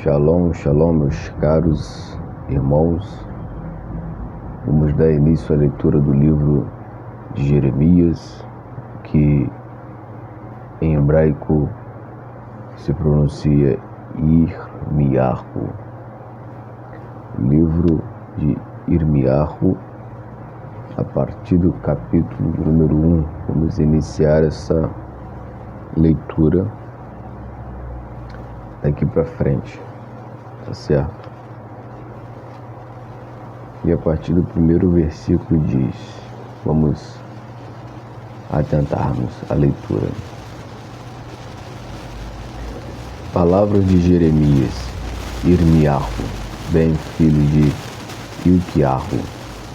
Shalom, shalom, meus caros irmãos. Vamos dar início à leitura do livro de Jeremias, que em hebraico se pronuncia Irmiyahu. Livro de Irmiyahu, a partir do capítulo número 1. Vamos iniciar essa leitura daqui para frente, tá certo? E a partir do primeiro versículo diz, vamos atentarmos à leitura. Palavras de Jeremias, Irmiyahu, bem filho de Ilquiahu,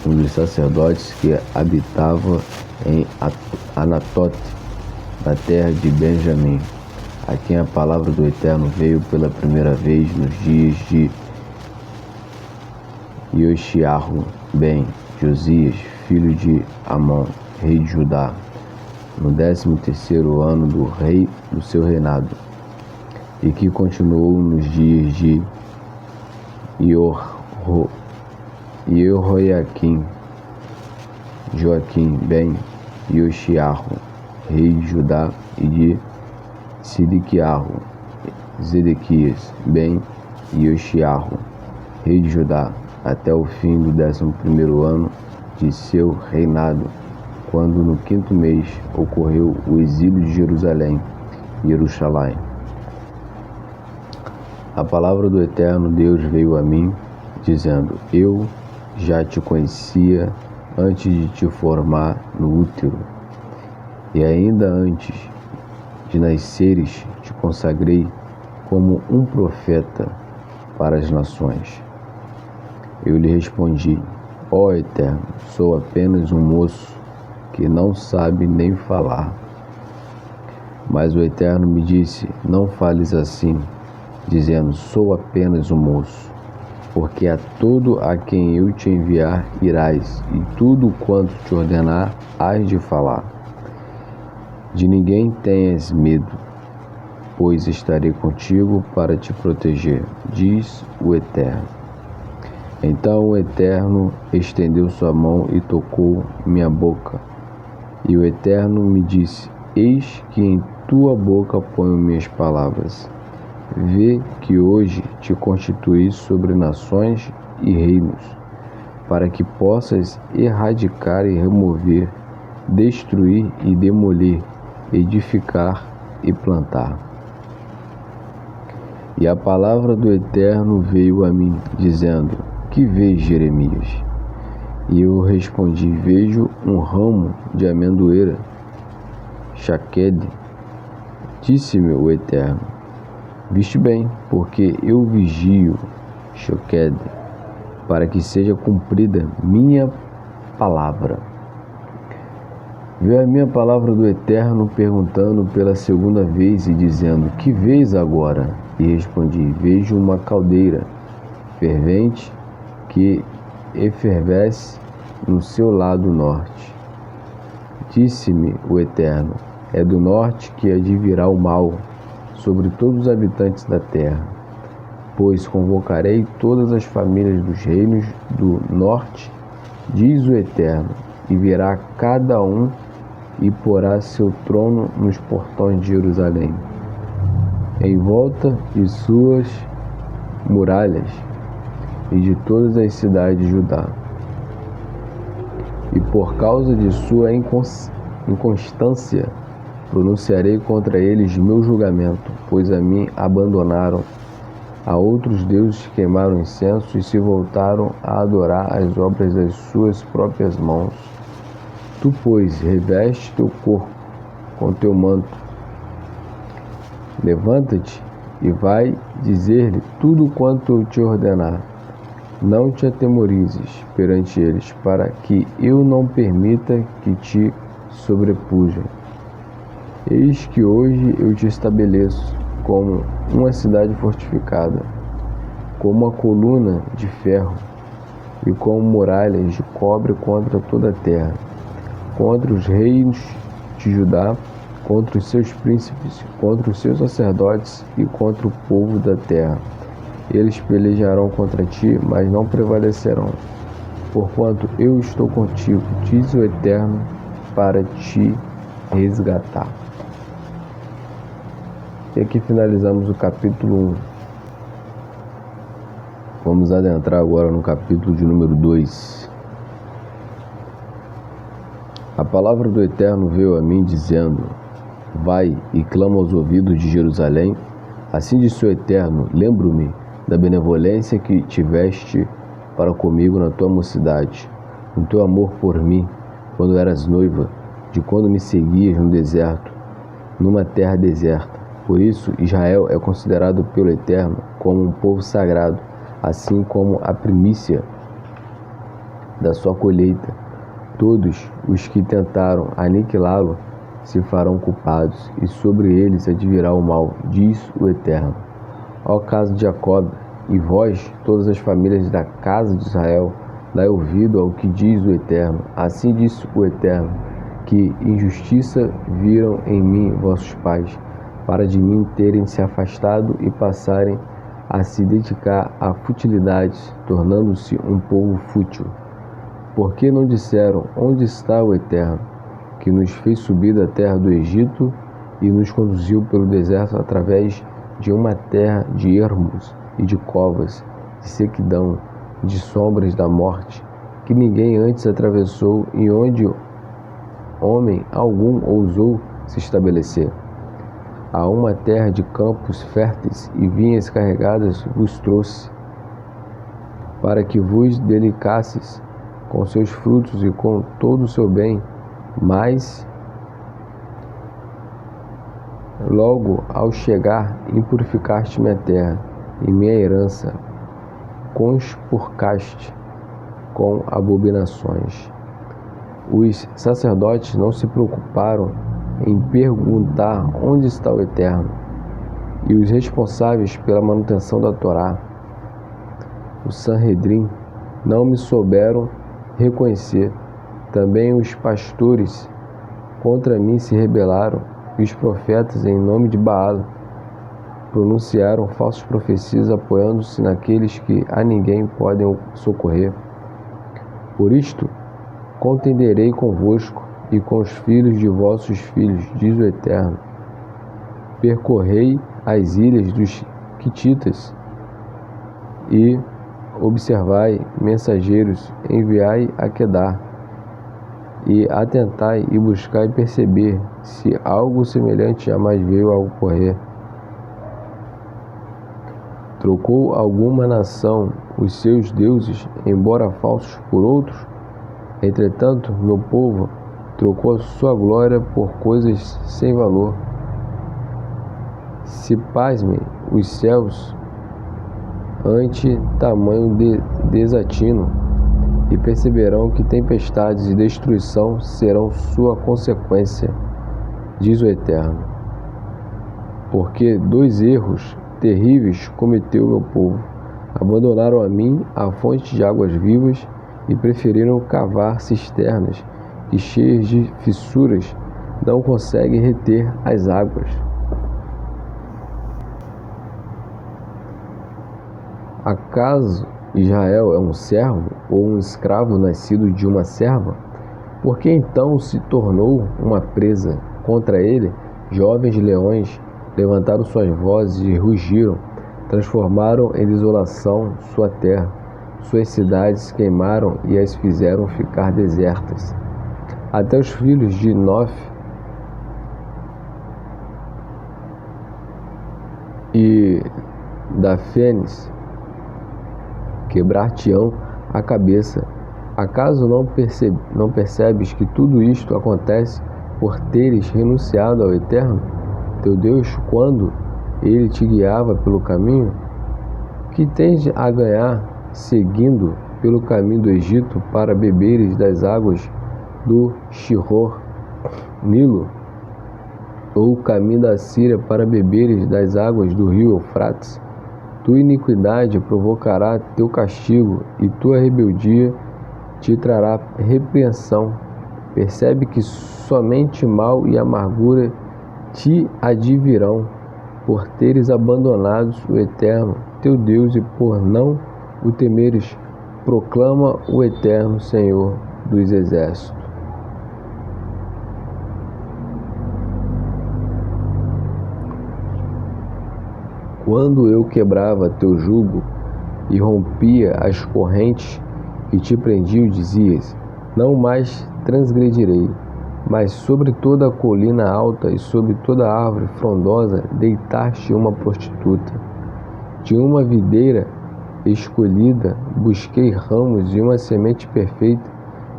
um dos sacerdotes que habitava em Anatote, na terra de Benjamim, a quem a palavra do Eterno veio pela primeira vez nos dias de Ioshiahu ben Josias, filho de Amon, rei de Judá, no 13º ano do seu reinado, e que continuou nos dias de Joaquim ben Ioshiahu, rei de Judá, e de Zedequias ben Ioshiahu, rei de Judá, até o fim do 11º ano de seu reinado, quando no 5º mês ocorreu o exílio de Jerusalém. A palavra do Eterno Deus veio a mim, dizendo: Eu já te conhecia antes de te formar no útero, e ainda antes de nasceres te consagrei como um profeta para as nações. Eu lhe respondi: Ó Eterno, sou apenas um moço que não sabe nem falar. Mas o Eterno me disse: Não fales assim, dizendo: Sou apenas um moço, porque a todo a quem eu te enviar irás, e tudo quanto te ordenar hás de falar. De ninguém tenhas medo, pois estarei contigo para te proteger, diz o Eterno. Então o Eterno estendeu sua mão e tocou minha boca. E o Eterno me disse: Eis que em tua boca ponho minhas palavras. Vê que hoje te constituí sobre nações e reinos, para que possas erradicar e remover, destruir e demolir, edificar e plantar. E a palavra do Eterno veio a mim, dizendo: Que vês, Jeremias? E eu respondi: Vejo um ramo de amendoeira, Shaqued. Disse-me o Eterno: Viste bem, porque eu vigio, Shaqued, para que seja cumprida minha palavra. Veio a minha palavra do Eterno perguntando pela segunda vez e dizendo: Que vês agora? E respondi: Vejo uma caldeira fervente que efervesce no seu lado norte. Disse-me o Eterno: É do norte que há de virá o mal sobre todos os habitantes da terra, pois convocarei todas as famílias dos reinos do norte, diz o Eterno, e virá cada um e porá seu trono nos portões de Jerusalém, em volta de suas muralhas e de todas as cidades de Judá. E por causa de sua inconstância, pronunciarei contra eles meu julgamento, pois a mim abandonaram, a outros deuses queimaram incenso e se voltaram a adorar as obras das suas próprias mãos. Tu, pois, reveste teu corpo com teu manto, levanta-te e vai dizer-lhe tudo quanto eu te ordenar. Não te atemorizes perante eles, para que eu não permita que te sobrepujem. Eis que hoje eu te estabeleço como uma cidade fortificada, como uma coluna de ferro e como muralhas de cobre contra toda a terra, contra os reinos de Judá, contra os seus príncipes, contra os seus sacerdotes e contra o povo da terra, Eles pelejarão contra ti, mas não prevalecerão, porquanto eu estou contigo, diz o Eterno, para te resgatar. E aqui finalizamos o capítulo 1. Vamos adentrar agora no capítulo de número 2. A palavra do Eterno veio a mim dizendo: vai e clama aos ouvidos de Jerusalém. Assim disse o Eterno: lembro-me da benevolência que tiveste para comigo na tua mocidade, no teu amor por mim, quando eras noiva, de quando me seguias no deserto, numa terra deserta. Por isso, Israel é considerado pelo Eterno como um povo sagrado, assim como a primícia da sua colheita. Todos os que tentaram aniquilá-lo se farão culpados, e sobre eles advirá o mal, diz o Eterno. Ó casa de Jacob, e vós, todas as famílias da casa de Israel, dai ouvido ao que diz o Eterno. Assim diz o Eterno, que injustiça viram em mim vossos pais, para de mim terem se afastado e passarem a se dedicar a futilidades, tornando-se um povo fútil. Porque não disseram: onde está o Eterno, que nos fez subir da terra do Egito e nos conduziu pelo deserto através de uma terra de ermos e de covas, de sequidão, de sombras da morte, que ninguém antes atravessou e onde homem algum ousou se estabelecer? A uma terra de campos férteis e vinhas carregadas vos trouxe, para que vos delicasses com seus frutos e com todo o seu bem, mas logo ao chegar impurificaste minha terra e minha herança conspurcaste com abominações. Os sacerdotes não se preocuparam em perguntar onde está o Eterno, e os responsáveis pela manutenção da Torá, o Sanhedrin, não me souberam reconhecer. Também os pastores contra mim se rebelaram, e os profetas, em nome de Baal, pronunciaram falsas profecias, apoiando-se naqueles que a ninguém podem socorrer. Por isto, contenderei convosco e com os filhos de vossos filhos, diz o Eterno. Percorrei as ilhas dos Quititas e observai, mensageiros, enviai a Quedar, e atentai e buscai perceber se algo semelhante jamais veio a ocorrer. Trocou alguma nação os seus deuses, embora falsos, por outros? Entretanto, meu povo trocou a sua glória por coisas sem valor. Se pasmem os céus ante tamanho desatino, e perceberão que tempestades e destruição serão sua consequência, diz o Eterno. Porque 2 erros terríveis cometeu o meu povo: abandonaram a mim a fonte de águas vivas e preferiram cavar cisternas que, cheias de fissuras, não conseguem reter as águas. Acaso Israel é um servo ou um escravo nascido de uma serva? Por que então se tornou uma presa? Contra ele, jovens leões levantaram suas vozes e rugiram, transformaram em desolação sua terra. Suas cidades queimaram e as fizeram ficar desertas. Até os filhos de Nof e da Fênix quebrar-te-ão a cabeça. Acaso não percebes que tudo isto acontece por teres renunciado ao Eterno, teu Deus, quando Ele te guiava pelo caminho? Que tens a ganhar seguindo pelo caminho do Egito para beberes das águas do Shihor, Nilo, ou o caminho da Síria para beberes das águas do rio Eufrates? Tua iniquidade provocará teu castigo, e tua rebeldia te trará repreensão. Percebe que somente mal e amargura te advirão, por teres abandonado o Eterno, teu Deus, e por não o temeres, proclama o Eterno Senhor dos Exércitos. Quando eu quebrava teu jugo e rompia as correntes que te prendiam, dizias: não mais transgredirei. Mas sobre toda a colina alta e sobre toda a árvore frondosa deitaste uma prostituta. De uma videira escolhida busquei ramos e uma semente perfeita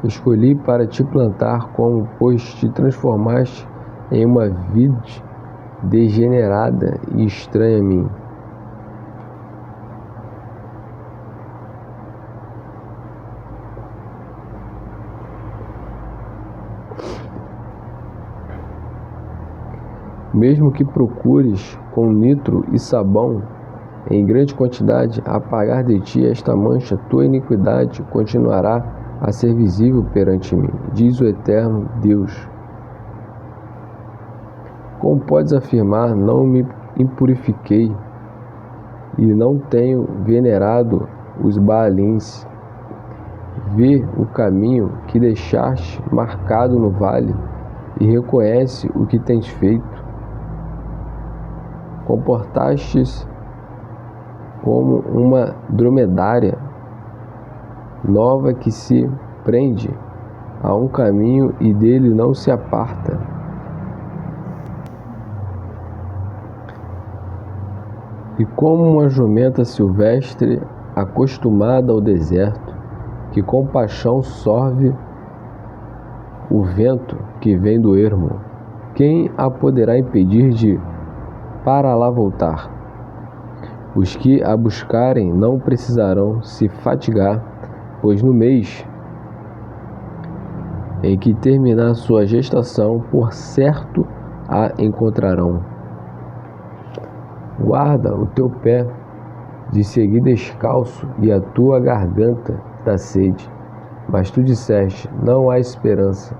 escolhi para te plantar, como pois te transformaste em uma vide degenerada e estranha a mim. Mesmo que procures com nitro e sabão em grande quantidade apagar de ti esta mancha, tua iniquidade continuará a ser visível perante mim, diz o Eterno Deus. Como podes afirmar, não me impurifiquei e não tenho venerado os Baalins? Vê o caminho que deixaste marcado no vale e reconhece o que tens feito. Comportastes como uma dromedária nova que se prende a um caminho e dele não se aparta. E como uma jumenta silvestre acostumada ao deserto, que com paixão sorve o vento que vem do ermo, quem a poderá impedir de para lá voltar? Os que a buscarem não precisarão se fatigar, pois no mês em que terminar sua gestação, por certo a encontrarão. Guarda o teu pé de seguir descalço e a tua garganta da sede. Mas tu disseste: não há esperança,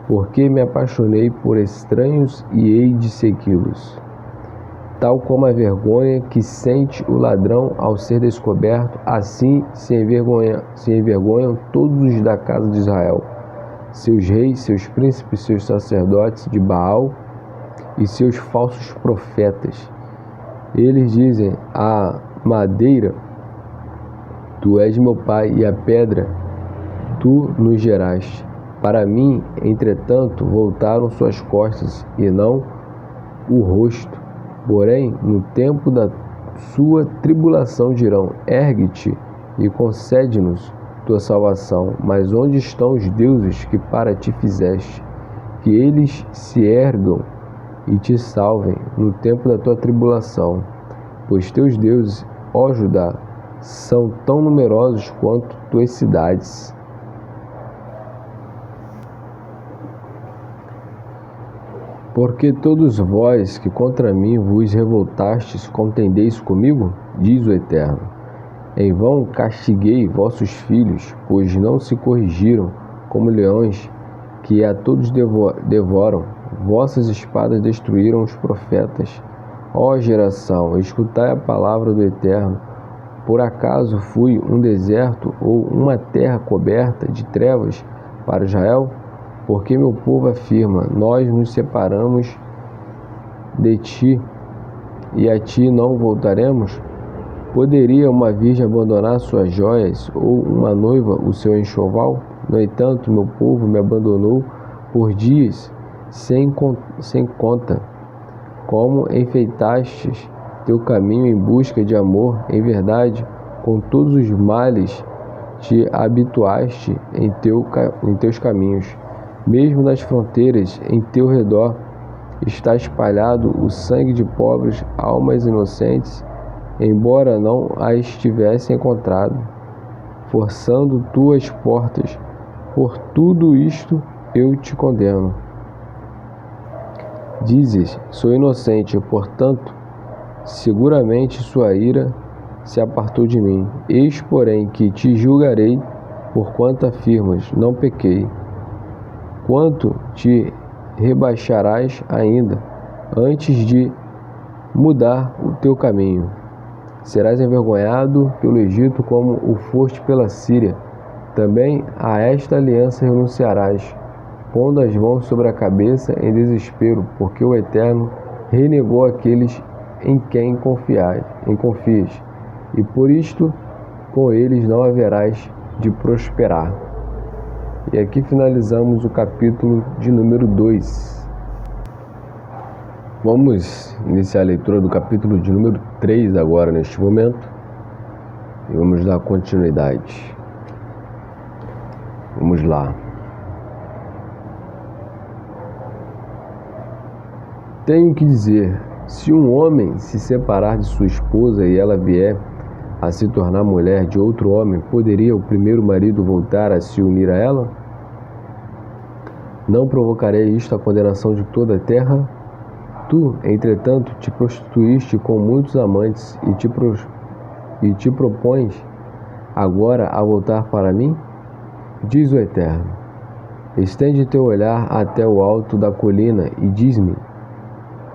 porque me apaixonei por estranhos e hei de segui-los. Tal como a vergonha que sente o ladrão ao ser descoberto, assim se envergonham todos os da casa de Israel, seus reis, seus príncipes, seus sacerdotes de Baal e seus falsos profetas. Eles dizem: a madeira, tu és meu pai, e a pedra, tu nos geraste. Para mim, entretanto, voltaram suas costas e não o rosto. Porém, no tempo da sua tribulação dirão: ergue-te e concede-nos tua salvação. Mas onde estão os deuses que para ti fizeste? Que eles se ergam e te salvem no tempo da tua tribulação. Pois teus deuses, ó Judá, são tão numerosos quanto tuas cidades. Porque todos vós que contra mim vos revoltastes, contendeis comigo? Diz o Eterno. Em vão castiguei vossos filhos, pois não se corrigiram, como leões que a todos devoram. Vossas espadas destruíram os profetas. Ó geração, escutai a palavra do Eterno. Por acaso fui um deserto ou uma terra coberta de trevas para Israel? Porque meu povo afirma: nós nos separamos de ti e a ti não voltaremos? Poderia uma virgem abandonar suas joias ou uma noiva o seu enxoval? No entanto, meu povo me abandonou por dias sem conta. Como enfeitastes teu caminho em busca de amor, em verdade, com todos os males te habituaste em teus caminhos. Mesmo nas fronteiras em teu redor está espalhado o sangue de pobres, almas inocentes, embora não as tivesse encontrado, forçando tuas portas. Por tudo isto eu te condeno. Dizes: sou inocente, portanto, seguramente sua ira se apartou de mim. Eis, porém, que te julgarei, porquanto afirmas: não pequei. Quanto te rebaixarás ainda, antes de mudar o teu caminho. Serás envergonhado pelo Egito como o foste pela Síria. Também a esta aliança renunciarás, pondo as mãos sobre a cabeça em desespero, porque o Eterno renegou aqueles em quem confias, e por isto com eles não haverás de prosperar. E aqui finalizamos o capítulo de número 2. Vamos iniciar a leitura do capítulo de número 3 agora, neste momento, e vamos dar continuidade. Vamos lá. Tenho que dizer, se um homem se separar de sua esposa e ela vier a se tornar mulher de outro homem, poderia o primeiro marido voltar a se unir a ela? Não provocarei isto a condenação de toda a terra? Tu, entretanto, te prostituíste com muitos amantes e te propões agora a voltar para mim? Diz o Eterno. Estende teu olhar até o alto da colina e diz-me,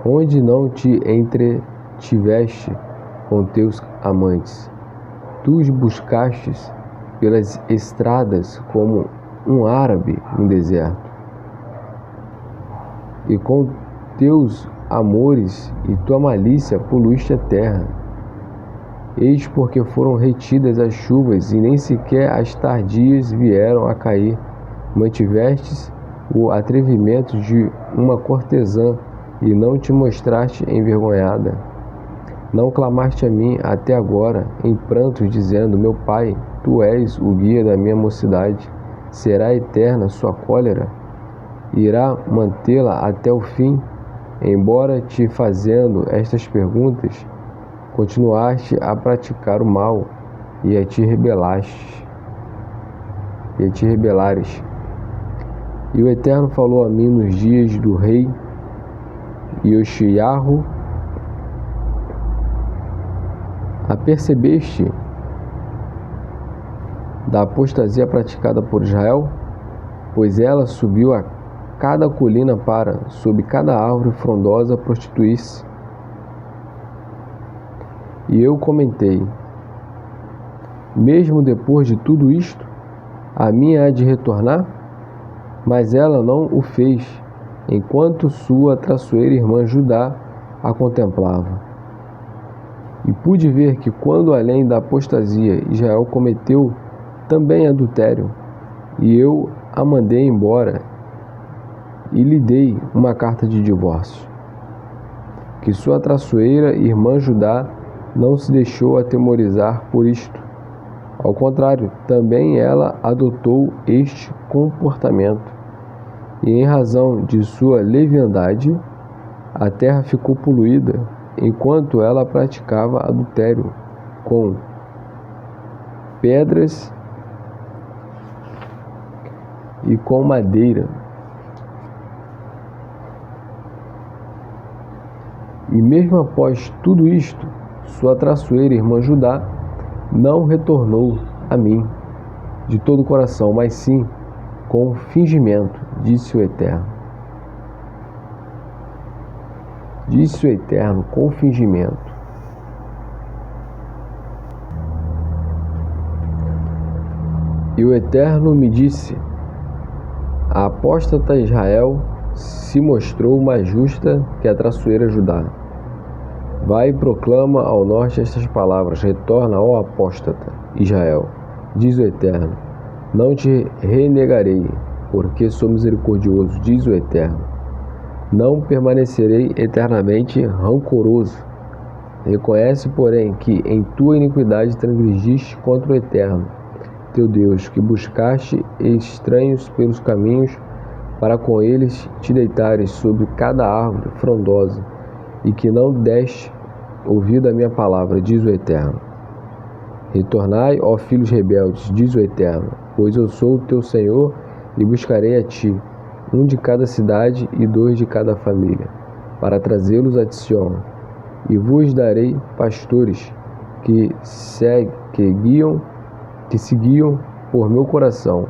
onde não te entretiveste com teus amantes? Tu os buscastes pelas estradas como um árabe no deserto. E com teus amores e tua malícia poluíste a terra. Eis porque foram retidas as chuvas e nem sequer as tardias vieram a cair. Mantivestes o atrevimento de uma cortesã e não te mostraste envergonhada. Não clamaste a mim até agora em prantos, dizendo, meu pai, tu és o guia da minha mocidade. Será eterna sua cólera? Irá mantê-la até o fim? Embora te fazendo estas perguntas, continuaste a praticar o mal e a te rebelares. E o Eterno falou a mim nos dias do rei Iochiarro. Apercebeste da apostasia praticada por Israel? Pois ela subiu a cada colina para, sob cada árvore frondosa, prostituir-se. E eu comentei, mesmo depois de tudo isto, a minha há de retornar? Mas ela não o fez, enquanto sua traiçoeira irmã Judá a contemplava. E pude ver que quando além da apostasia Israel cometeu também adultério, e eu a mandei embora e lhe dei uma carta de divórcio, que sua traiçoeira irmã Judá não se deixou atemorizar por isto. Ao contrário, também ela adotou este comportamento, e em razão de sua leviandade, a terra ficou poluída, enquanto ela praticava adultério com pedras e com madeira. E mesmo após tudo isto, sua traiçoeira irmã Judá não retornou a mim de todo o coração, mas sim com fingimento, disse o Eterno. Disse o Eterno com fingimento. E o Eterno me disse, a apóstata Israel se mostrou mais justa que a traiçoeira Judá. Vai e proclama ao norte estas palavras, retorna, ó apóstata Israel, diz o Eterno, não te renegarei, porque sou misericordioso, diz o Eterno. Não permanecerei eternamente rancoroso. Reconhece, porém, que em tua iniquidade transgrediste contra o Eterno, teu Deus, que buscaste estranhos pelos caminhos, para com eles te deitares sobre cada árvore frondosa, e que não deste ouvido à minha palavra, diz o Eterno. Retornai, ó filhos rebeldes, diz o Eterno, pois eu sou o teu Senhor, e buscarei a ti, um de cada cidade e 2 de cada família, para trazê-los a Sião, e vos darei pastores que seguiam por meu coração,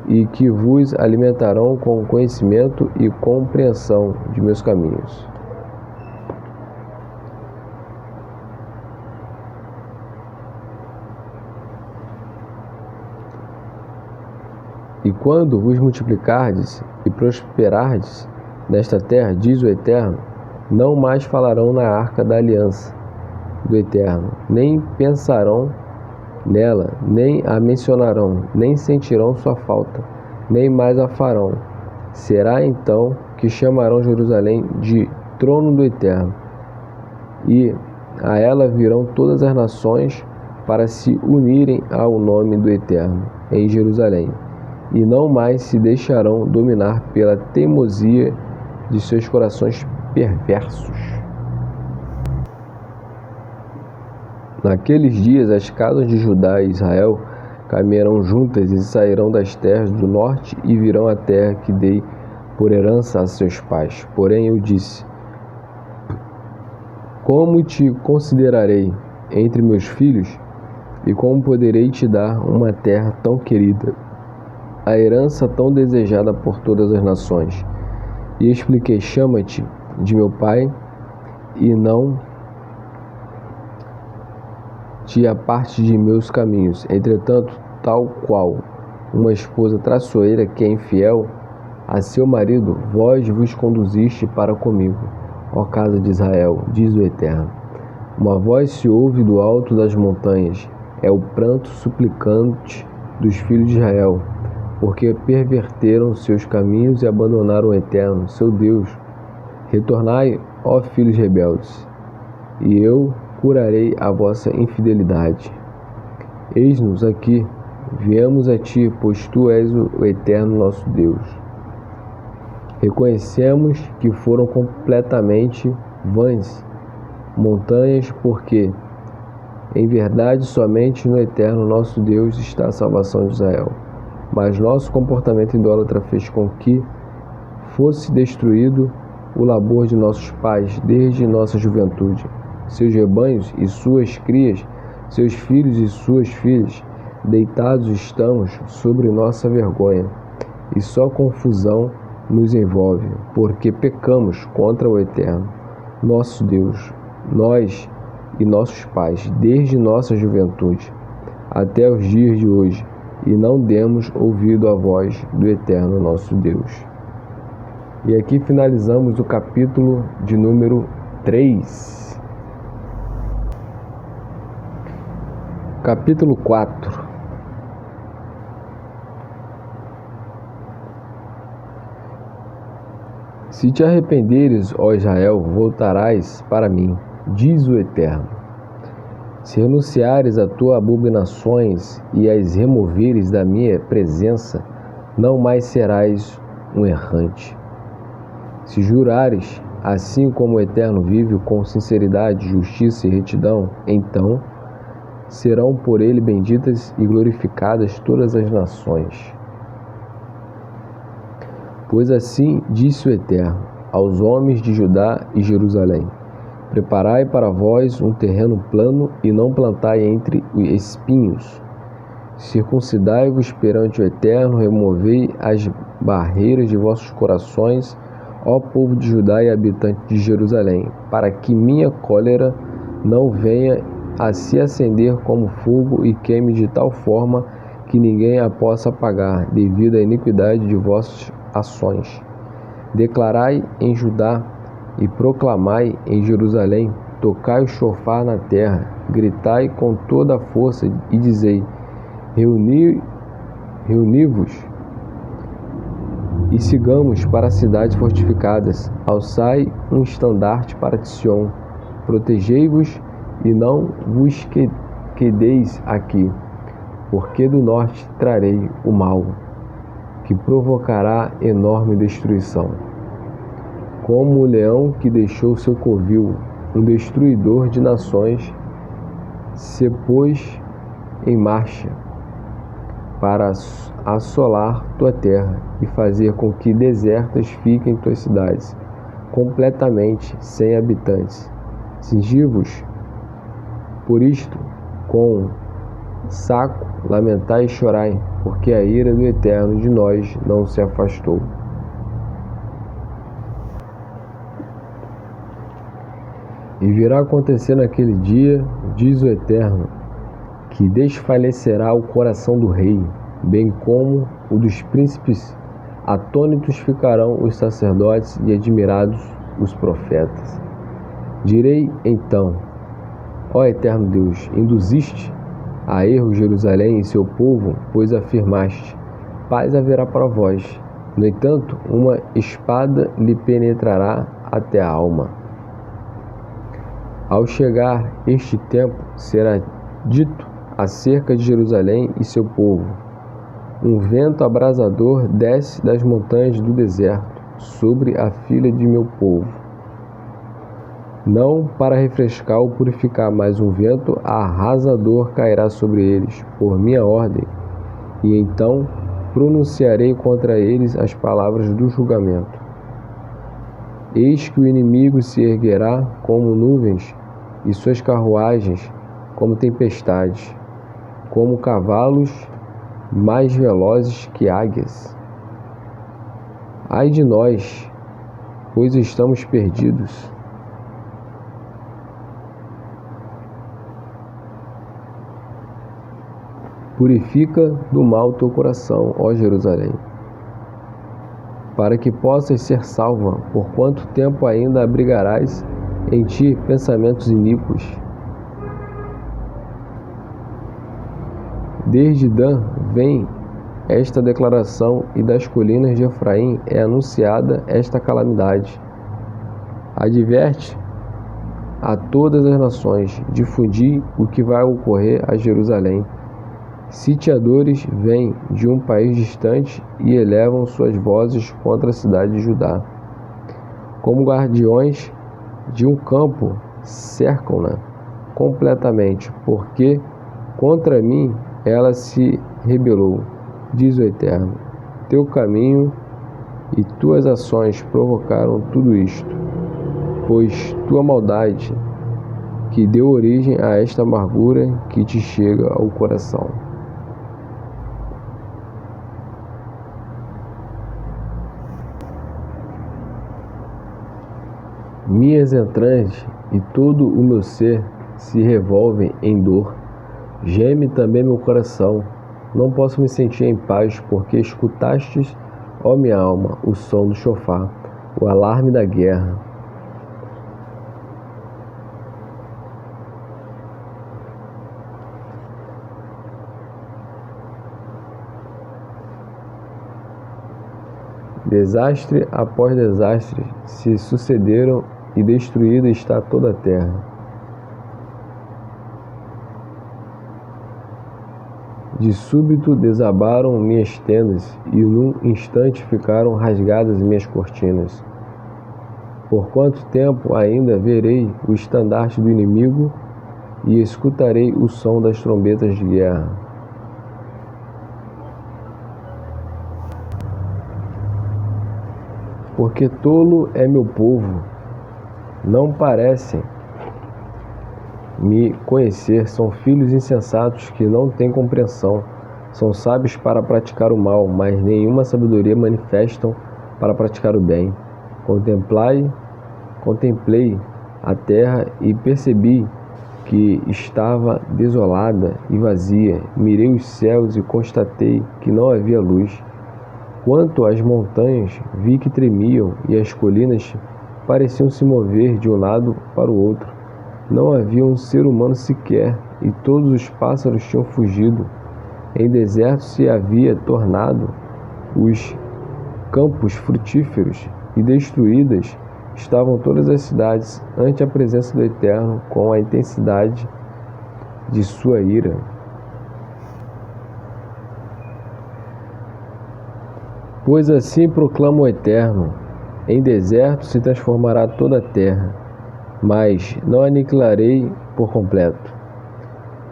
e que vos alimentarão com conhecimento e compreensão de meus caminhos. E quando vos multiplicardes e prosperardes nesta terra, diz o Eterno, não mais falarão na arca da aliança do Eterno, nem pensarão nela, nem a mencionarão, nem sentirão sua falta, nem mais a farão. Será então que chamarão Jerusalém de trono do Eterno, e a ela virão todas as nações para se unirem ao nome do Eterno em Jerusalém, e não mais se deixarão dominar pela teimosia de seus corações perversos. Naqueles dias as casas de Judá e Israel caminharão juntas e sairão das terras do norte e virão à terra que dei por herança a seus pais. Porém eu disse, como te considerarei entre meus filhos, e como poderei te dar uma terra tão querida, a herança tão desejada por todas as nações? E expliquei, chama-te de meu pai, e não te aparte de meus caminhos. Entretanto, tal qual uma esposa traiçoeira que é infiel a seu marido, vós vos conduziste para comigo, ó casa de Israel, diz o Eterno. Uma voz se ouve do alto das montanhas, é o pranto suplicante dos filhos de Israel, porque perverteram seus caminhos e abandonaram o Eterno, seu Deus. Retornai, ó filhos rebeldes, e eu curarei a vossa infidelidade. Eis-nos aqui, viemos a ti, pois tu és o Eterno nosso Deus. Reconhecemos que foram completamente vãs montanhas, porque, em verdade, somente no Eterno nosso Deus está a salvação de Israel. Mas nosso comportamento idólatra fez com que fosse destruído o labor de nossos pais desde nossa juventude. Seus rebanhos e suas crias, seus filhos e suas filhas, deitados estamos sobre nossa vergonha, e só confusão nos envolve, porque pecamos contra o Eterno, nosso Deus, nós e nossos pais, desde nossa juventude até os dias de hoje, e não demos ouvido à voz do Eterno nosso Deus. E aqui finalizamos o capítulo de número 3. Capítulo 4. Se te arrependeres, ó Israel, voltarás para mim, diz o Eterno. Se renunciares a tuas abominações e as removeres da minha presença, não mais serás um errante. Se jurares, assim como o Eterno vive, com sinceridade, justiça e retidão, então serão por ele benditas e glorificadas todas as nações. Pois assim disse o Eterno aos homens de Judá e Jerusalém: preparai para vós um terreno plano e não plantai entre espinhos. Circuncidai-vos perante o Eterno, removei as barreiras de vossos corações, ó povo de Judá e habitante de Jerusalém, para que minha cólera não venha a se acender como fogo e queime de tal forma que ninguém a possa apagar, devido à iniquidade de vossas ações. Declarai em Judá e proclamai em Jerusalém, tocai o chofar na terra, gritai com toda a força e dizei, reuni-vos e sigamos para as cidades fortificadas, alçai um estandarte para Sião, protegei-vos e não vos quedeis aqui, porque do norte trarei o mal, que provocará enorme destruição. Como o leão que deixou seu covil, um destruidor de nações, se pôs em marcha para assolar tua terra e fazer com que desertas fiquem tuas cidades, completamente sem habitantes. Cingi-vos por isto com saco, lamentai e chorai, porque a ira do Eterno de nós não se afastou. E virá acontecer naquele dia, diz o Eterno, que desfalecerá o coração do rei, bem como o dos príncipes. Atônitos ficarão os sacerdotes e admirados os profetas. Direi então: ó Eterno Deus, induziste a erro Jerusalém e seu povo, pois afirmaste: paz haverá para vós. No entanto, uma espada lhe penetrará até a alma. Ao chegar este tempo, será dito acerca de Jerusalém e seu povo: um vento abrasador desce das montanhas do deserto sobre a filha de meu povo, não para refrescar ou purificar, mas um vento arrasador cairá sobre eles, por minha ordem, e então pronunciarei contra eles as palavras do julgamento. Eis que o inimigo se erguerá como nuvens, e suas carruagens como tempestades, como cavalos mais velozes que águias. Ai de nós, pois estamos perdidos. Purifica do mal teu coração, ó Jerusalém, para que possas ser salva. Por quanto tempo ainda abrigarás em ti pensamentos iníquos? Desde Dan vem esta declaração, e das colinas de Efraim é anunciada esta calamidade. Adverte a todas as nações, difundi o que vai ocorrer a Jerusalém. Sitiadores vêm de um país distante e elevam suas vozes contra a cidade de Judá. Como guardiões de um campo, cercam-na completamente, porque contra mim ela se rebelou, diz o Eterno. Teu caminho e tuas ações provocaram tudo isto, pois tua maldade que deu origem a esta amargura que te chega ao coração. Minhas entranhas e todo o meu ser se revolvem em dor. Geme também meu coração. Não posso me sentir em paz, porque escutastes, ó minha alma, o som do chofar, o alarme da guerra. Desastre após desastre se sucederam e destruída está toda a terra. De súbito desabaram minhas tendas, e num instante ficaram rasgadas minhas cortinas. Por quanto tempo ainda verei o estandarte do inimigo e escutarei o som das trombetas de guerra? Porque tolo é meu povo, não parecem me conhecer, são filhos insensatos que não têm compreensão, são sábios para praticar o mal, mas nenhuma sabedoria manifestam para praticar o bem. Contemplei a terra e percebi que estava desolada e vazia. Mirei os céus e constatei que não havia luz. Quanto às montanhas, vi que tremiam, e as colinas pareciam se mover de um lado para o outro. Não havia um ser humano sequer, e todos os pássaros tinham fugido. Em deserto se havia tornado os campos frutíferos, e destruídas estavam todas as cidades ante a presença do Eterno, com a intensidade de sua ira. Pois assim proclama o Eterno: em deserto se transformará toda a terra, mas não aniquilarei por completo.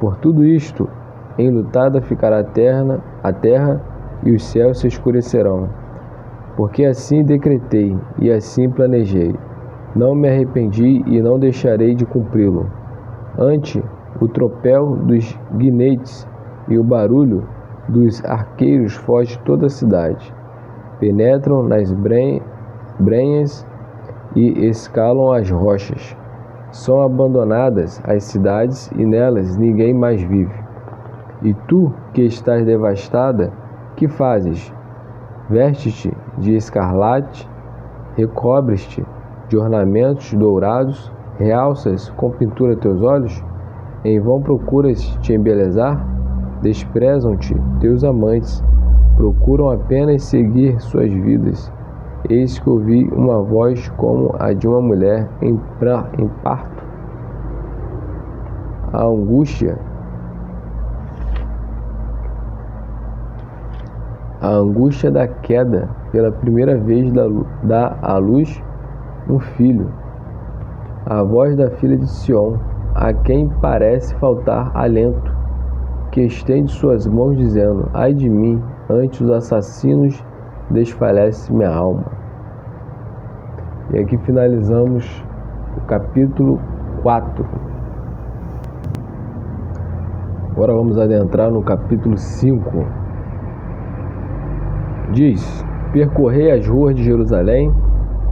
Por tudo isto, enlutada ficará a terra e os céus se escurecerão. Porque assim decretei e assim planejei. Não me arrependi e não deixarei de cumpri-lo. Ante o tropel dos guinetes e o barulho dos arqueiros foge toda a cidade. Penetram nas brenhas e escalam as rochas. São abandonadas as cidades e nelas ninguém mais vive. E tu, que estás devastada, que fazes? Vestes-te de escarlate, recobres-te de ornamentos dourados, realças com pintura teus olhos? Em vão procuras te embelezar? Desprezam-te teus amantes, procuram apenas seguir suas vidas. Eis que ouvi uma voz como a de uma mulher em parto. A angústia da queda, pela primeira vez dá à luz um filho. A voz da filha de Sião, a quem parece faltar alento, que estende suas mãos dizendo: ai de mim, ante os assassinos desfalece minha alma. E aqui finalizamos o capítulo 4. Agora vamos adentrar no capítulo 5. Diz: percorrei as ruas de Jerusalém,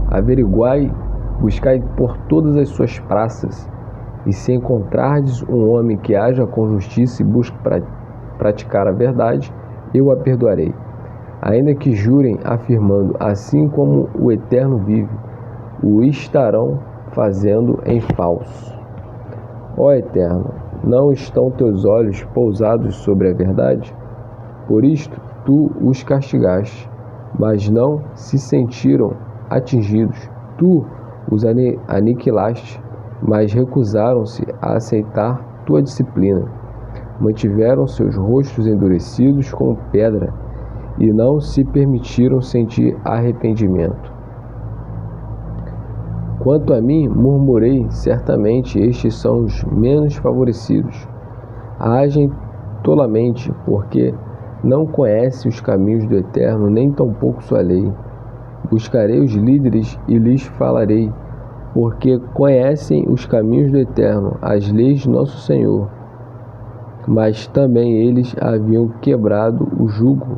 averiguai, buscai por todas as suas praças, e se encontrardes um homem que haja com justiça e busque praticar a verdade, eu a perdoarei. Ainda que jurem afirmando, assim como o Eterno vive, o estarão fazendo em falso. Ó Eterno, não estão teus olhos pousados sobre a verdade? Por isto tu os castigaste, mas não se sentiram atingidos. Tu os aniquilaste, mas recusaram-se a aceitar tua disciplina. Mantiveram seus rostos endurecidos como pedra e não se permitiram sentir arrependimento. Quanto a mim, murmurei, certamente estes são os menos favorecidos. Agem tolamente, porque não conhece os caminhos do Eterno, nem tampouco sua lei. Buscarei os líderes e lhes falarei, porque conhecem os caminhos do Eterno, as leis de nosso Senhor. Mas também eles haviam quebrado o jugo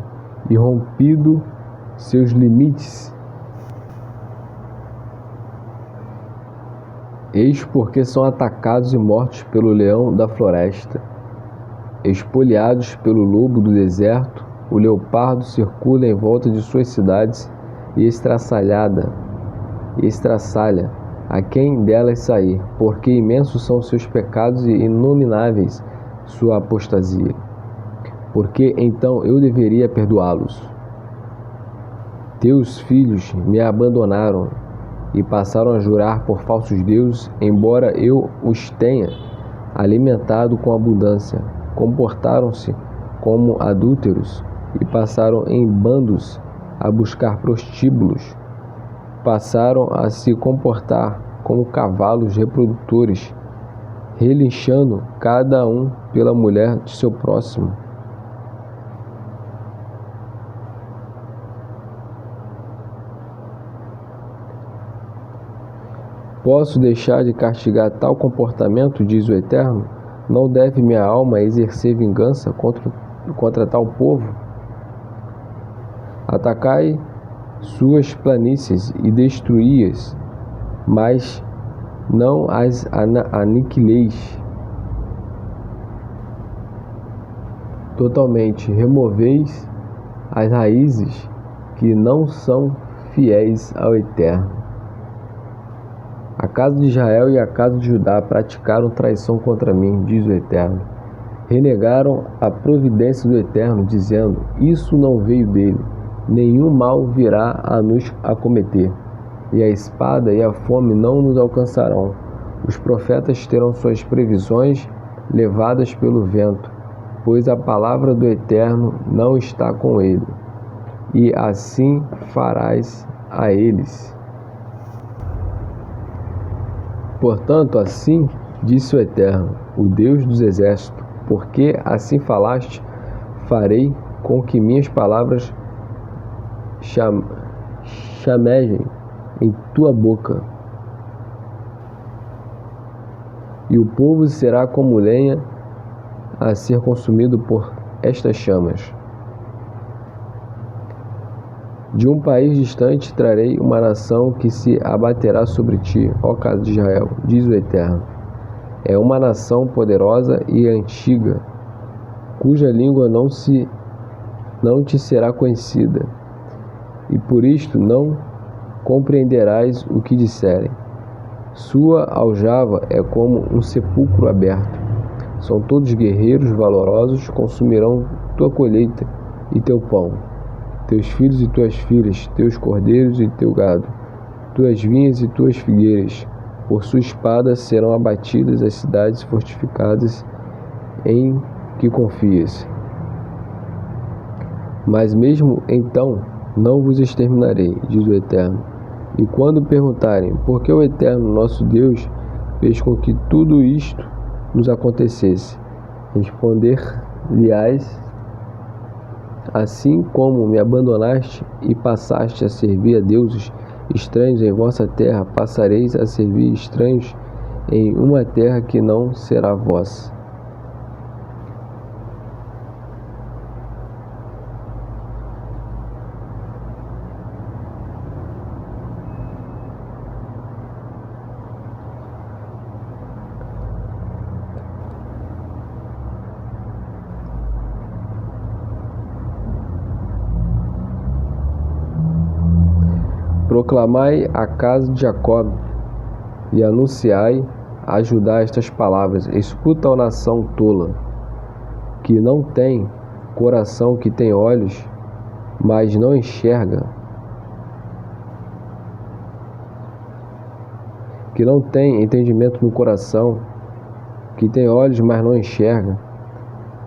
e rompido seus limites. Eis porque são atacados e mortos pelo leão da floresta, espoliados pelo lobo do deserto. O leopardo circula em volta de suas cidades e estraçalha a quem delas sair, porque imensos são seus pecados e inomináveis sua apostasia. Porque então eu deveria perdoá-los? Teus filhos me abandonaram e passaram a jurar por falsos deuses, embora eu os tenha alimentado com abundância. Comportaram-se como adúlteros e passaram em bandos a buscar prostíbulos. Passaram a se comportar como cavalos reprodutores, relinchando cada um pela mulher de seu próximo. Posso deixar de castigar tal comportamento, diz o Eterno? Não deve minha alma exercer vingança contra tal povo? Atacai suas planícies e destruí-as, mas não as aniquileis totalmente. Removeis as raízes que não são fiéis ao Eterno. A casa de Israel e a casa de Judá praticaram traição contra mim, diz o Eterno. Renegaram a providência do Eterno, dizendo: isso não veio dele, nenhum mal virá a nos acometer, e a espada e a fome não nos alcançarão. Os profetas terão suas previsões levadas pelo vento, pois a palavra do Eterno não está com ele, e assim farás a eles. Portanto, assim disse o Eterno, o Deus dos exércitos, porque assim falaste, farei com que minhas palavras chamejem em tua boca, e o povo será como lenha a ser consumido por estas chamas. De um país distante trarei uma nação que se abaterá sobre ti, ó casa de Israel, diz o Eterno. É uma nação poderosa e antiga, cuja língua não te será conhecida, e por isto não compreenderás o que disserem. Sua aljava é como um sepulcro aberto. São todos guerreiros valorosos, consumirão tua colheita e teu pão, teus filhos e tuas filhas, teus cordeiros e teu gado, tuas vinhas e tuas figueiras. Por sua espada serão abatidas as cidades fortificadas em que confias. Mas mesmo então não vos exterminarei, diz o Eterno. E quando perguntarem por que o Eterno, nosso Deus, fez com que tudo isto nos acontecesse, responder-lhe-ás: assim como me abandonaste e passaste a servir a deuses estranhos em vossa terra, passareis a servir estranhos em uma terra que não será vossa. Proclamai a casa de Jacob e anunciai a Judá estas palavras: escuta, ó nação tola, que não tem coração, que tem olhos, mas não enxerga, que não tem entendimento no coração, que tem olhos, mas não enxerga,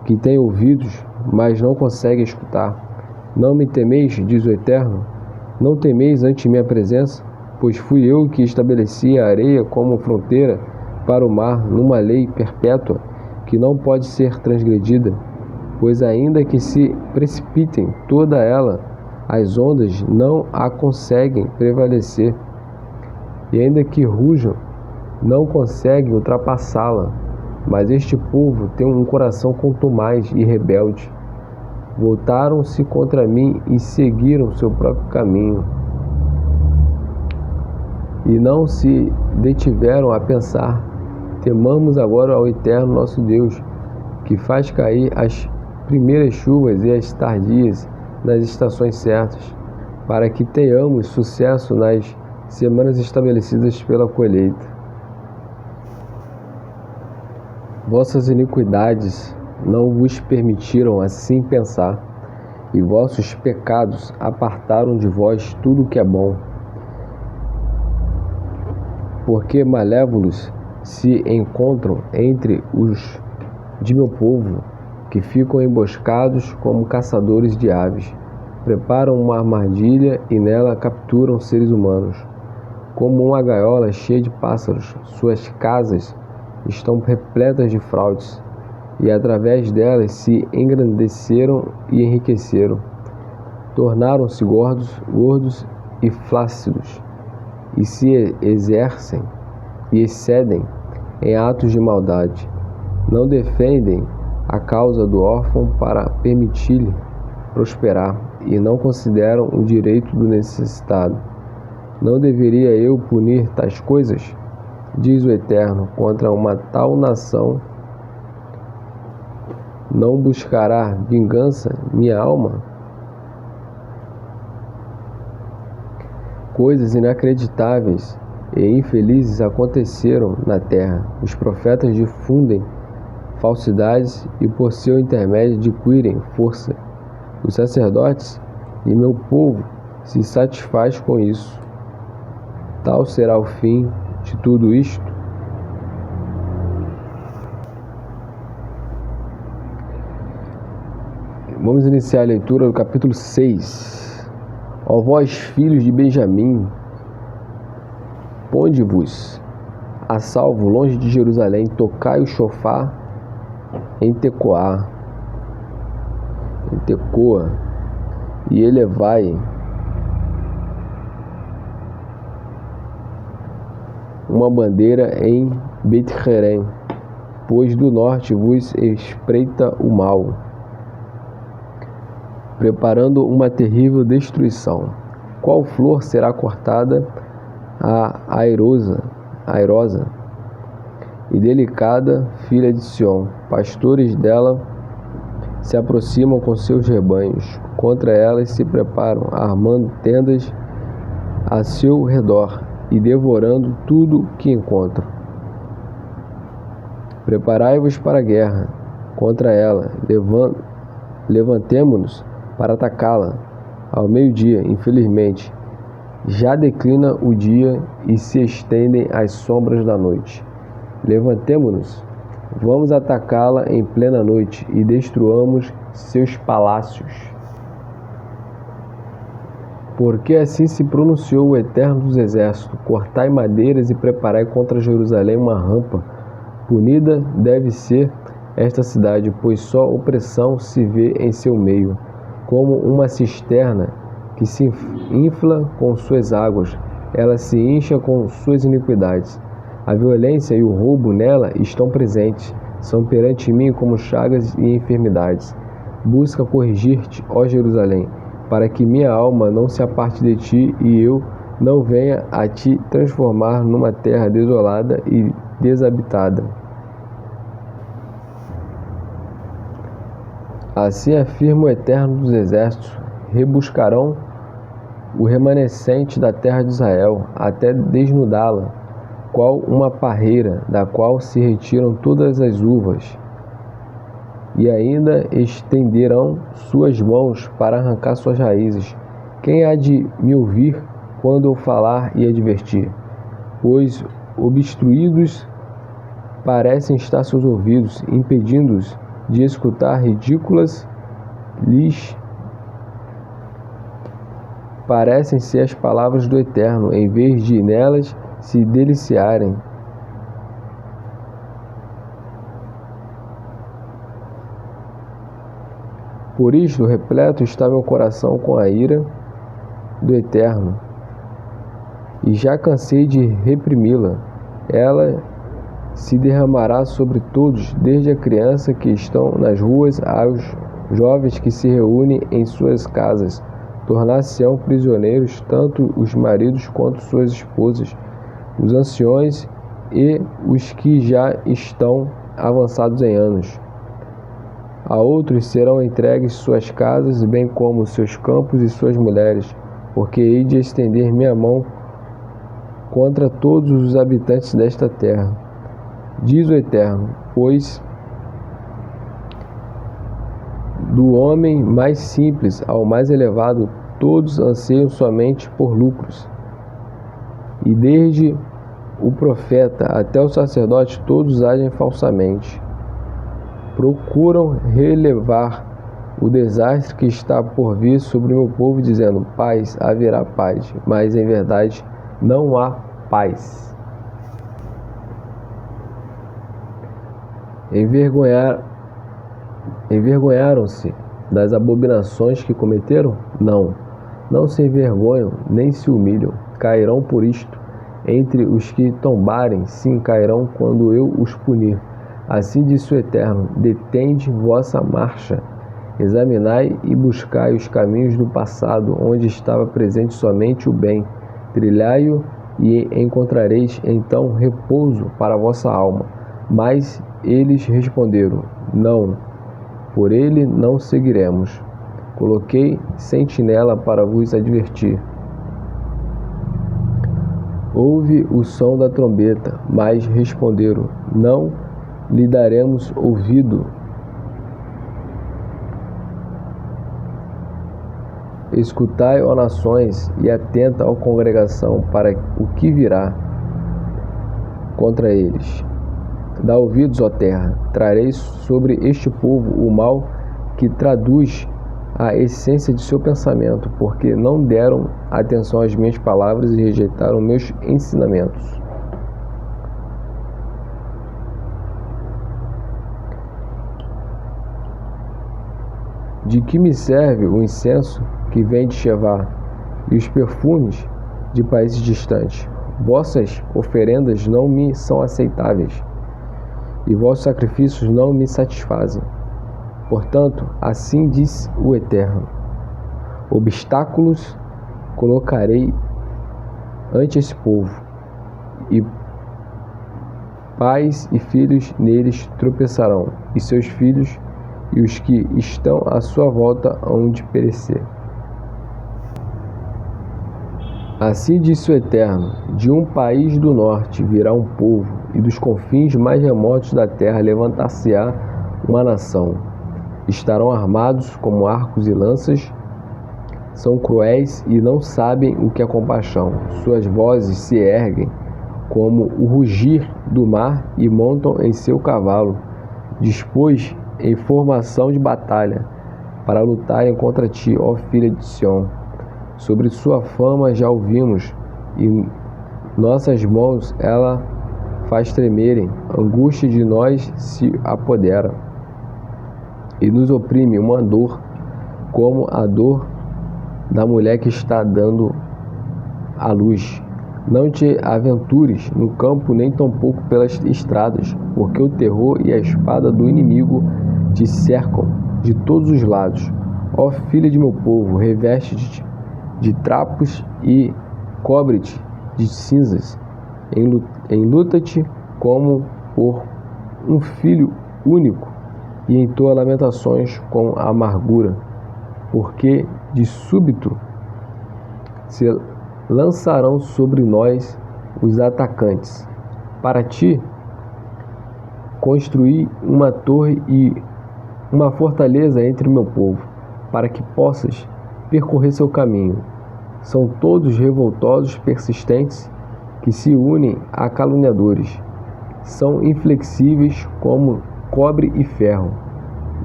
que tem ouvidos, mas não consegue escutar. Não me temeis, diz o Eterno? Não temeis ante minha presença? Pois fui eu que estabeleci a areia como fronteira para o mar, numa lei perpétua que não pode ser transgredida. Pois ainda que se precipitem toda ela, as ondas não a conseguem prevalecer. E ainda que rujam, não conseguem ultrapassá-la. Mas este povo tem um coração contumaz e rebelde. Voltaram-se contra mim e seguiram seu próprio caminho, e não se detiveram a pensar: temamos agora ao Eterno nosso Deus, que faz cair as primeiras chuvas e as tardias nas estações certas, para que tenhamos sucesso nas semanas estabelecidas pela colheita. Vossas iniquidades não vos permitiram assim pensar, e vossos pecados apartaram de vós tudo o que é bom. Porque malévolos se encontram entre os de meu povo, que ficam emboscados como caçadores de aves. Preparam uma armadilha e nela capturam seres humanos. Como uma gaiola cheia de pássaros, suas casas estão repletas de fraudes, e através delas se engrandeceram e enriqueceram. Tornaram-se gordos e flácidos, e se exercem e excedem em atos de maldade. Não defendem a causa do órfão para permitir-lhe prosperar, e não consideram o direito do necessitado. Não deveria eu punir tais coisas? Diz o Eterno. Contra uma tal nação não buscará vingança minha alma? Coisas inacreditáveis e infelizes aconteceram na terra. Os profetas difundem falsidades e por seu intermédio adquirem força. Os sacerdotes e meu povo se satisfaz com isso. Tal será o fim de tudo isto. Vamos iniciar a leitura do capítulo 6. Ó vós, filhos de Benjamim, ponde-vos a salvo longe de Jerusalém, tocai o chofar em Tecoa, e elevai uma bandeira em Bet-Herem, pois do norte vos espreita o mal, preparando uma terrível destruição. Qual flor será cortada a airosa e delicada filha de Sião? Pastores dela se aproximam com seus rebanhos. Contra elas se preparam, armando tendas a seu redor e devorando tudo que encontram. Preparai-vos para a guerra contra ela, levantemo-nos para atacá-la. Ao meio-dia, infelizmente, já declina o dia e se estendem as sombras da noite. Levantemo-nos, vamos atacá-la em plena noite e destruamos seus palácios. Porque assim se pronunciou o Eterno dos Exércitos: cortai madeiras e preparai contra Jerusalém uma rampa. Punida deve ser esta cidade, pois só opressão se vê em seu meio, como uma cisterna que se infla com suas águas, ela se incha com suas iniquidades. A violência e o roubo nela estão presentes, são perante mim como chagas e enfermidades. Busca corrigir-te, ó Jerusalém, para que minha alma não se aparte de ti e eu não venha a te transformar numa terra desolada e desabitada. Assim afirma o Eterno dos Exércitos: rebuscarão o remanescente da terra de Israel, até desnudá-la, qual uma parreira, da qual se retiram todas as uvas, e ainda estenderão suas mãos para arrancar suas raízes. Quem há de me ouvir quando eu falar e advertir? Pois obstruídos parecem estar seus ouvidos, impedindo-os de escutar. Ridículas lhes parecem ser as palavras do Eterno, em vez de nelas se deliciarem. Por isto repleto está meu coração com a ira do Eterno, e já cansei de reprimi-la. Ela se derramará sobre todos, desde a criança que estão nas ruas aos jovens que se reúnem em suas casas. Tornar-se-ão prisioneiros tanto os maridos quanto suas esposas, os anciões e os que já estão avançados em anos. A outros serão entregues suas casas, bem como seus campos e suas mulheres, porque hei de estender minha mão contra todos os habitantes desta terra, diz o Eterno, pois do homem mais simples ao mais elevado, todos anseiam somente por lucros. E desde o profeta até o sacerdote, todos agem falsamente. Procuram relevar o desastre que está por vir sobre o meu povo, dizendo: paz, haverá paz, mas em verdade não há paz. Envergonharam-se das abominações que cometeram? Não se envergonham, nem se humilham. Cairão por isto. Entre os que tombarem, sim, cairão quando eu os punir. Assim disse o Eterno: detende vossa marcha, examinai e buscai os caminhos do passado, onde estava presente somente o bem. Trilhai-o e encontrareis então repouso para a vossa alma. Mas eles responderam: não, por ele não seguiremos. Coloquei sentinela para vos advertir. Ouve o som da trombeta, mas responderam: não lhe daremos ouvido. Escutai, ó nações, e atenta, ó congregação, para o que virá contra eles. Dá ouvidos, ó terra, trareis sobre este povo o mal que traduz a essência de seu pensamento, porque não deram atenção às minhas palavras e rejeitaram meus ensinamentos. De que me serve o incenso que vem de Shevá e os perfumes de países distantes? Vossas oferendas não me são aceitáveis, e vossos sacrifícios não me satisfazem. Portanto, assim diz o Eterno: obstáculos colocarei ante esse povo, e pais e filhos neles tropeçarão, e seus filhos e os que estão à sua volta hão de perecer. Assim disse o Eterno: de um país do norte virá um povo, e dos confins mais remotos da terra levantar-se-á uma nação. Estarão armados como arcos e lanças, são cruéis e não sabem o que é compaixão. Suas vozes se erguem como o rugir do mar e montam em seu cavalo, dispôs em formação de batalha, para lutarem contra ti, ó filha de Sião. Sobre sua fama já ouvimos, e nossas mãos ela faz tremerem. Angústia de nós se apodera, e nos oprime uma dor, como a dor da mulher que está dando à luz. Não te aventures no campo, nem tampouco pelas estradas, porque o terror e a espada do inimigo te cercam de todos os lados. Ó filha de meu povo, reveste-te de trapos e cobre-te de cinzas. Enluta-te como por um filho único e entoa lamentações com amargura, porque de súbito se lançarão sobre nós os atacantes. Para ti construí uma torre e uma fortaleza entre o meu povo, para que possas percorrer seu caminho. São todos revoltosos, persistentes, que se unem a caluniadores. São inflexíveis como cobre e ferro,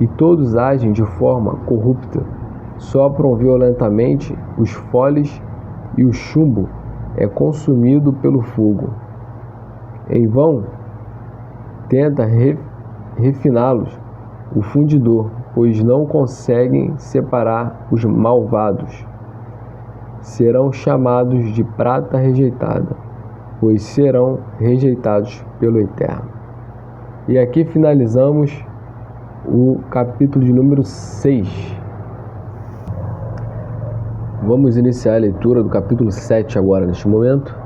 e todos agem de forma corrupta. Sopram violentamente os foles, e o chumbo é consumido pelo fogo. Em vão tenta refiná-los o fundidor, pois não conseguem separar os malvados. Serão chamados de prata rejeitada, pois serão rejeitados pelo Eterno. E aqui finalizamos o capítulo de número 6. Vamos iniciar a leitura do capítulo 7 agora, neste momento.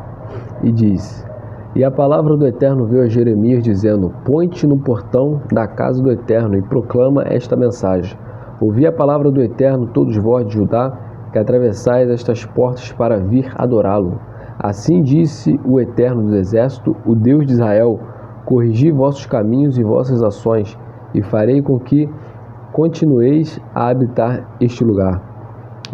E diz: E a palavra do Eterno veio a Jeremias, dizendo: Põe-te no portão da casa do Eterno e proclama esta mensagem. Ouvi a palavra do Eterno, todos vós de Judá, que atravessais estas portas para vir adorá-lo. Assim disse o Eterno dos Exércitos, o Deus de Israel: Corrigi vossos caminhos e vossas ações, e farei com que continueis a habitar este lugar.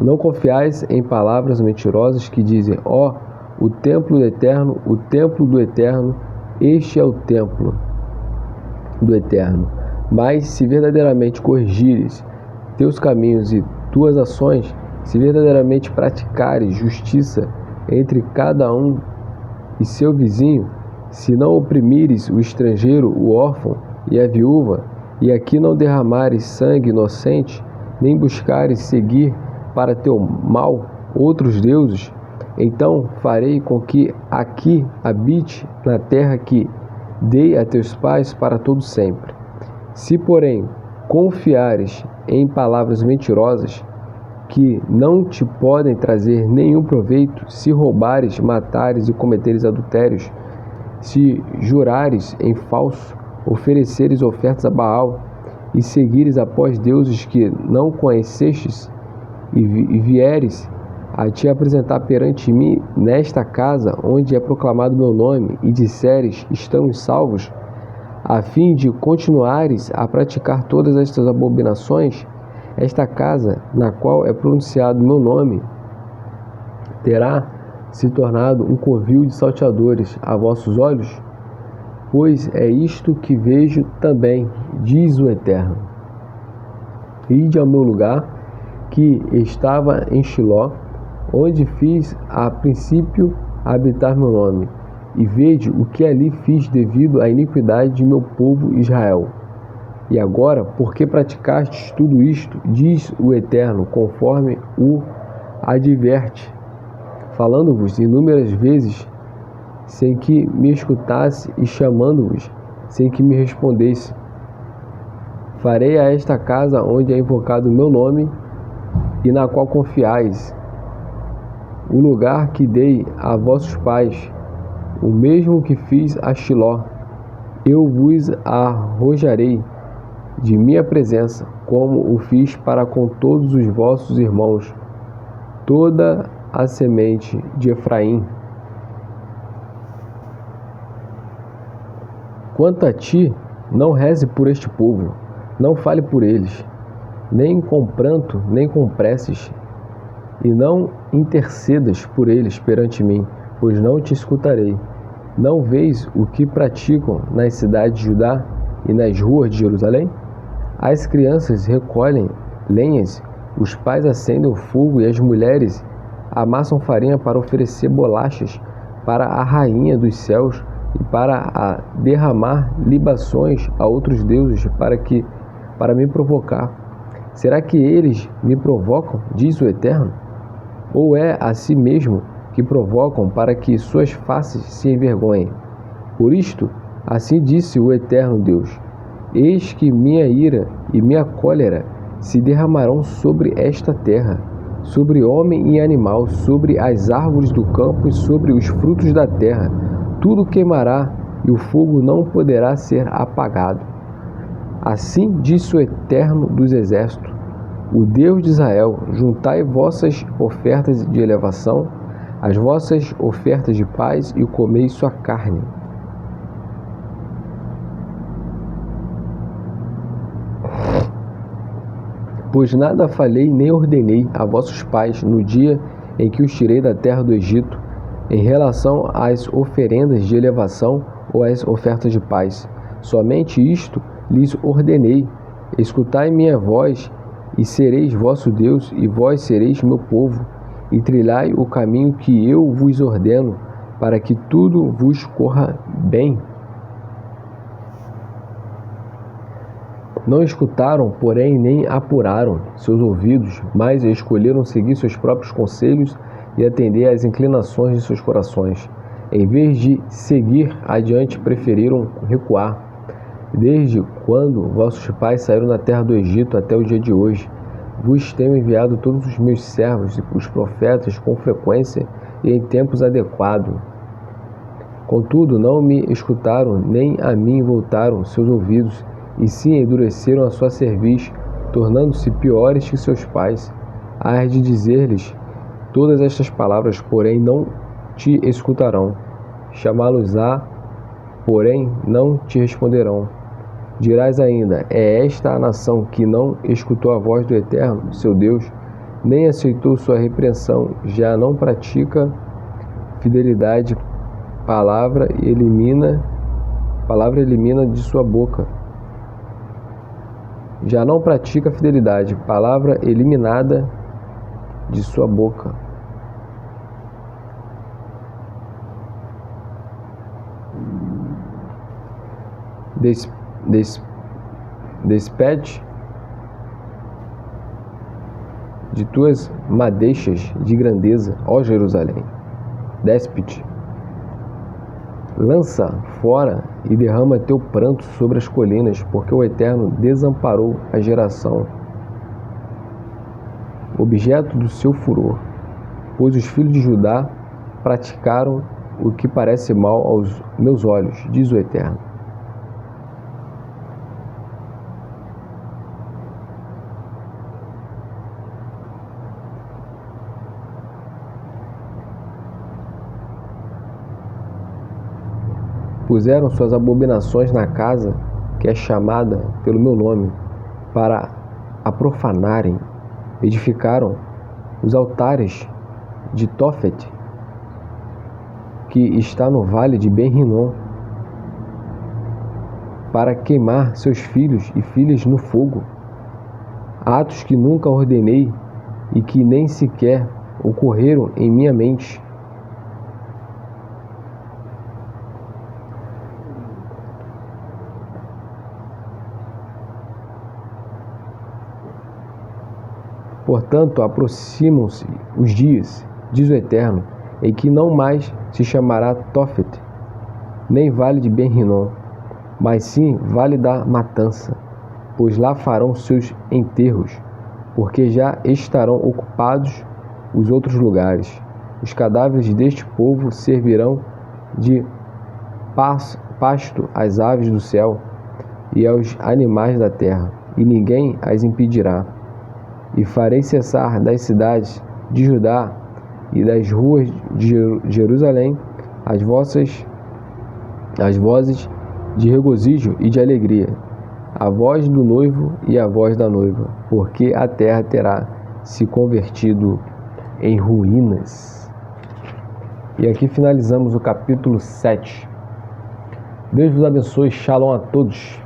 Não confiais em palavras mentirosas que dizem: ó, o templo do Eterno, o templo do Eterno, este é o templo do Eterno. Mas se verdadeiramente corrigires teus caminhos e tuas ações, se verdadeiramente praticares justiça entre cada um e seu vizinho, se não oprimires o estrangeiro, o órfão e a viúva, e aqui não derramares sangue inocente, nem buscares seguir para teu mal outros deuses, então farei com que aqui habite na terra que dei a teus pais para todo sempre. Se, porém, confiares em palavras mentirosas, que não te podem trazer nenhum proveito, se roubares, matares e cometeres adultérios, se jurares em falso, ofereceres ofertas a Baal, e seguires após deuses que não conhecestes, e vieres a te apresentar perante mim nesta casa, onde é proclamado meu nome, e disseres: estamos salvos, a fim de continuares a praticar todas estas abominações, esta casa, na qual é pronunciado meu nome, terá se tornado um covil de salteadores a vossos olhos? Pois é isto que vejo também, diz o Eterno. Ide ao meu lugar, que estava em Shiló, onde fiz a princípio habitar meu nome, e vede o que ali fiz devido à iniquidade de meu povo Israel. E agora, porque praticastes tudo isto, diz o Eterno, conforme o adverte, falando-vos inúmeras vezes, sem que me escutasse, e chamando-vos, sem que me respondesse, farei a esta casa onde é invocado o meu nome, e na qual confiais, o lugar que dei a vossos pais, o mesmo que fiz a Shiló. Eu vos arrojarei de minha presença, como o fiz para com todos os vossos irmãos, toda a semente de Efraim. Quanto a ti, não reze por este povo, não fale por eles, nem com pranto, nem com preces, e não intercedas por eles perante mim, pois não te escutarei. Não vês o que praticam nas cidades de Judá e nas ruas de Jerusalém? As crianças recolhem lenhas, os pais acendem o fogo e as mulheres amassam farinha para oferecer bolachas para a rainha dos céus e para derramar libações a outros deuses para me provocar. Será que eles me provocam, diz o Eterno? Ou é a si mesmo que provocam para que suas faces se envergonhem? Por isto, assim disse o Eterno Deus: eis que minha ira e minha cólera se derramarão sobre esta terra, sobre homem e animal, sobre as árvores do campo e sobre os frutos da terra. Tudo queimará e o fogo não poderá ser apagado. Assim disse o Eterno dos Exércitos, o Deus de Israel: juntai vossas ofertas de elevação, as vossas ofertas de paz, e comei sua carne. Pois nada falei nem ordenei a vossos pais no dia em que os tirei da terra do Egito, em relação às oferendas de elevação ou às ofertas de paz. Somente isto lhes ordenei: escutai minha voz, e sereis vosso Deus, e vós sereis meu povo, e trilhai o caminho que eu vos ordeno, para que tudo vos corra bem. Não escutaram, porém, nem apuraram seus ouvidos, mas escolheram seguir seus próprios conselhos e atender às inclinações de seus corações. Em vez de seguir adiante, preferiram recuar. Desde quando vossos pais saíram da terra do Egito até o dia de hoje, vos tenho enviado todos os meus servos e os profetas com frequência e em tempos adequados. Contudo, não me escutaram, nem a mim voltaram seus ouvidos, e sim endureceram a sua cerviz, tornando-se piores que seus pais. Hás de dizer-lhes todas estas palavras, porém não te escutarão. Chamá-los-á, porém não te responderão. Dirás ainda: é esta a nação que não escutou a voz do Eterno, seu Deus, nem aceitou sua repreensão, já não pratica fidelidade, palavra elimina de sua boca. Já não pratica fidelidade, palavra eliminada de sua boca. Despede de tuas madeixas de grandeza, ó Jerusalém. Déspede. Lança fora e derrama teu pranto sobre as colinas, porque o Eterno desamparou a geração, objeto do seu furor, pois os filhos de Judá praticaram o que parece mal aos meus olhos, diz o Eterno. Puseram suas abominações na casa que é chamada pelo meu nome, para a profanarem. Edificaram os altares de Tofet, que está no vale de Ben-Rinom, para queimar seus filhos e filhas no fogo. Atos que nunca ordenei e que nem sequer ocorreram em minha mente. Portanto, aproximam-se os dias, diz o Eterno, em que não mais se chamará Tofet, nem vale de Ben-Rinom, mas sim vale da matança, pois lá farão seus enterros, porque já estarão ocupados os outros lugares. Os cadáveres deste povo servirão de pasto às aves do céu, e aos animais da terra, e ninguém as impedirá. E farei cessar das cidades de Judá e das ruas de Jerusalém as vozes de regozijo e de alegria, a voz do noivo e a voz da noiva, porque a terra terá se convertido em ruínas. E aqui finalizamos o capítulo 7. Deus vos abençoe. Shalom a todos.